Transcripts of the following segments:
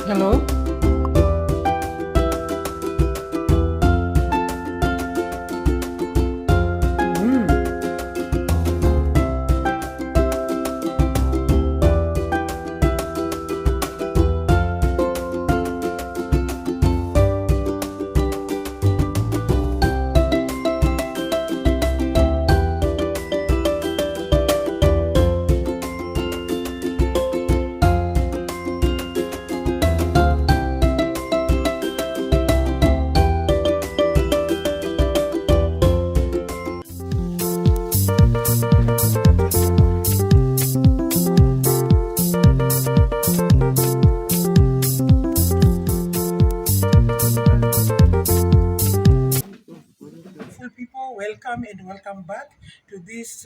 Hello. Mm. Beautiful people, welcome and welcome back to this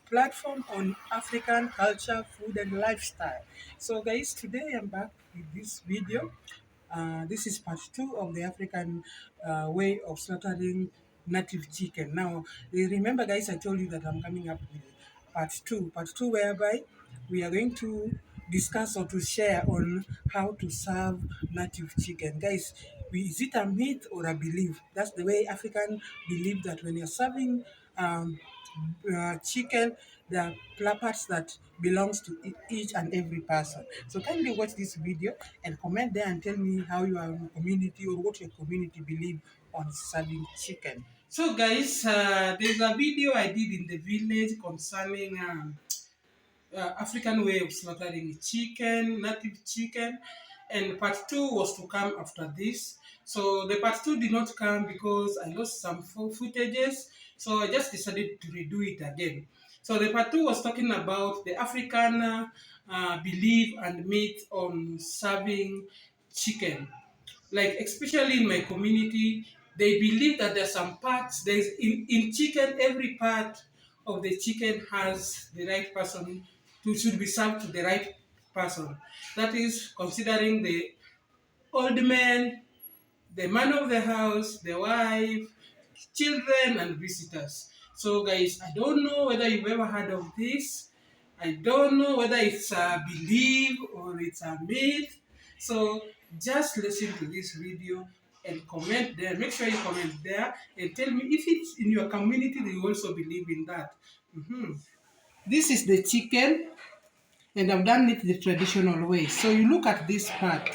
platform on African culture, food, and lifestyle. So, guys, today I'm back with this video. This is part two of the African way of slaughtering native chicken. Now, remember, guys, I told you that I'm coming up with part two, whereby we are going to discuss or to share on how to serve native chicken. Guys, is it a myth or a belief? That's the way African believe that when you're serving chicken, there are parts that belongs to each and every person. So kindly watch this video and comment there and tell me how your community or what your community believe on serving chicken. So guys, there's a video I did in the village concerning African way of slaughtering chicken, native chicken, and part two was to come after this. So the part two did not come because I lost some footages, so I just decided to redo it again. So the part two was talking about the African belief and myth on serving chicken. Like especially in my community, they believe that there's some parts, there's in chicken, every part of the chicken has the right person to should be served to the right person. That is considering the old man, the man of the house, the wife, children, and visitors. So, guys, I don't know whether you've ever heard of this. I don't know whether it's a belief or it's a myth. So, just listen to this video and comment there. Make sure you comment there and tell me if it's in your community that you also believe in that. This is the chicken, and I've done it the traditional way. So, you look at this part.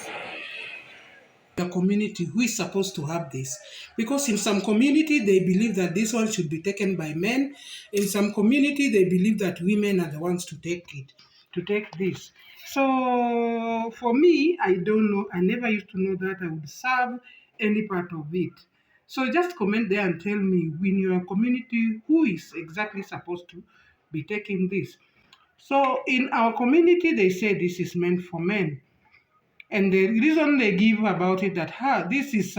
The community who is supposed to have this, because in some community they believe that this one should be taken by men. In some community they believe that women are the ones to take this. So for me, I don't know, I never used to know that I would serve any part of it. So just comment there and tell me in your community who is exactly supposed to be taking this. So in our community they say this is meant for men, and the reason they give about it that this is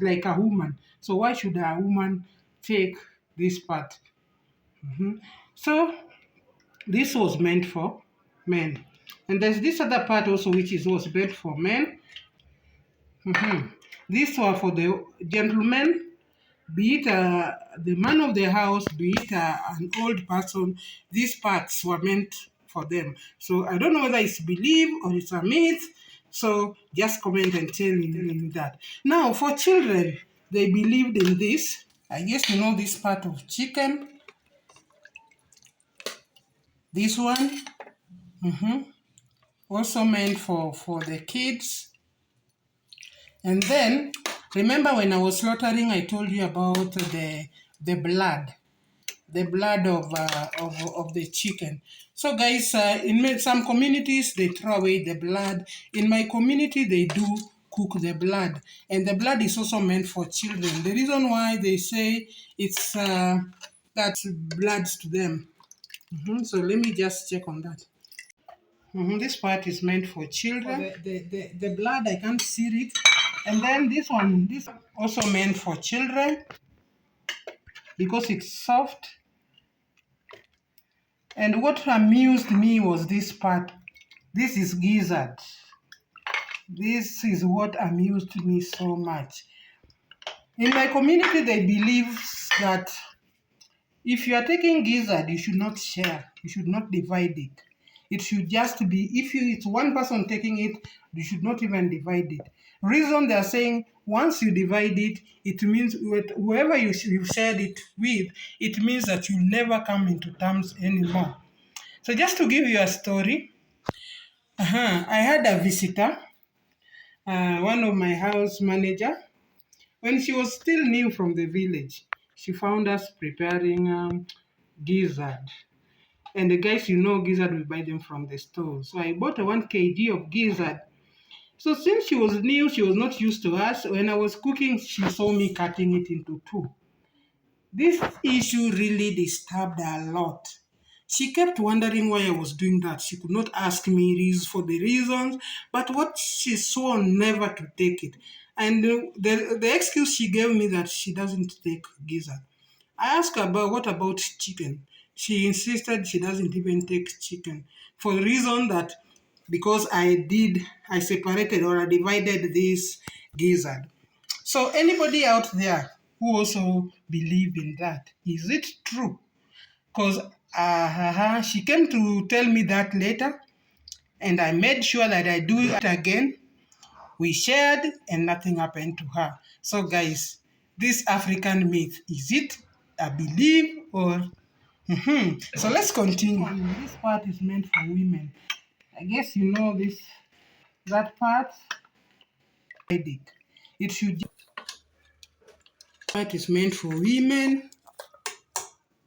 like a woman, so why should a woman take this part? So this was meant for men, and there's this other part also which was meant for men. These were for the gentleman, be it the man of the house, be it an old person. These parts were meant for them. So I don't know whether it's belief or it's a myth. So just comment and tell me that. Now for children, they believed in this. I guess you know this part of chicken. This one, also meant for the kids. And then remember when I was slaughtering, I told you about the blood. The blood of the chicken. So guys, in some communities they throw away the blood. In my community they do cook the blood, and the blood is also meant for children. The reason why they say it's that's blood to them. So let me just check on that. This part is meant for children. The blood, I can't see it. And then this also meant for children because it's soft. And what amused me was this part. This is gizzard. This is what amused me so much. In my community, they believe that if you are taking gizzard, you should not share. You should not divide it. It should just be, if it's one person taking it, you should not even divide it. Reason they are saying, once you divide it, it means with whoever you shared it with, it means that you never come into terms anymore. So just to give you a story, I had a visitor, one of my house manager. When she was still new from the village, she found us preparing gizzard. And the guys, gizzard, we buy them from the store. So I bought a 1 kg of gizzard. So since she was new, she was not used to us. When I was cooking, she saw me cutting it into two. This issue really disturbed her a lot. She kept wondering why I was doing that. She could not ask me for the reasons, but what she swore never to take it. And the excuse she gave me that she doesn't take gizzard. I asked her about what about chicken. She insisted she doesn't even take chicken for the reason that because I separated or I divided this gizzard. So anybody out there who also believe in that, is it true? Because she came to tell me that later, and I made sure that I do it again. We shared, and nothing happened to her. So, guys, this African myth, is it a belief or? So let's continue. This part is meant for women. I guess you know this. That part, it should. Part is meant for women.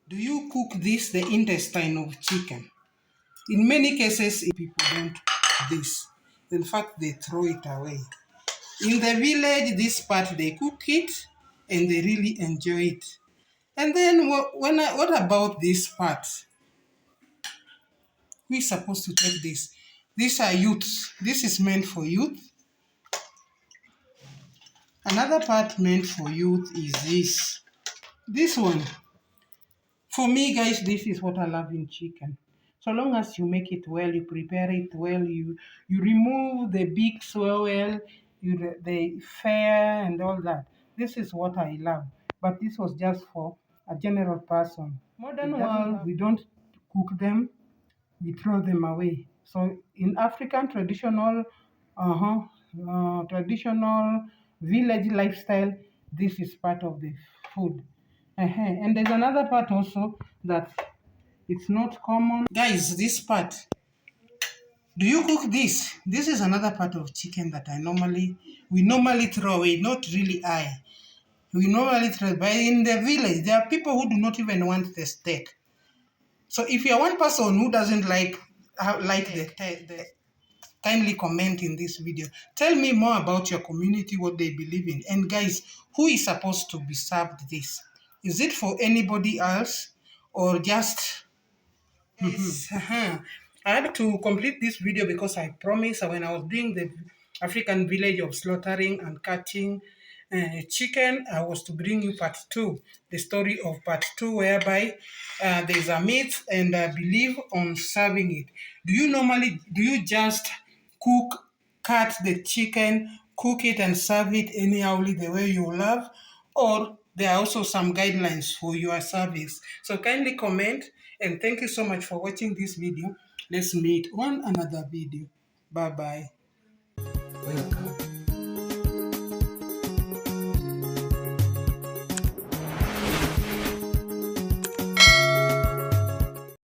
Do you cook this, the intestine of chicken? In many cases, people don't cook this. In fact, they throw it away. In the village, this part they cook it and they really enjoy it. And then what about this part? Who is supposed to take this? These are youths. This is meant for youth. Another part meant for youth is this. This one. For me, guys, this is what I love in chicken. So long as you make it well, you prepare it well, you remove the beaks well, the fare and all that. This is what I love. But this was just for a general person. Modern world, we don't cook them, we throw them away. So in African traditional village lifestyle, this is part of the food. And there's another part also that it's not common. Guys, this part, do you cook this? This is another part of chicken that we normally throw away, not really I. We normally throw, but in the village, there are people who do not even want the steak. So if you're one person who doesn't like the kindly comment in this video. Tell me more about your community, what they believe in. And guys, who is supposed to be served this? Is it for anybody else or just... Yes. I had to complete this video because I promised when I was doing the African village of slaughtering and cutting chicken, I was to bring you part 2, the story of part 2, whereby there's a myth and a belief on serving it. Do you just cut the chicken, cook it and serve it anyhowly the way you love? Or there are also some guidelines for your service. So kindly comment, and thank you so much for watching this video. Let's meet on another video. Bye bye. Welcome.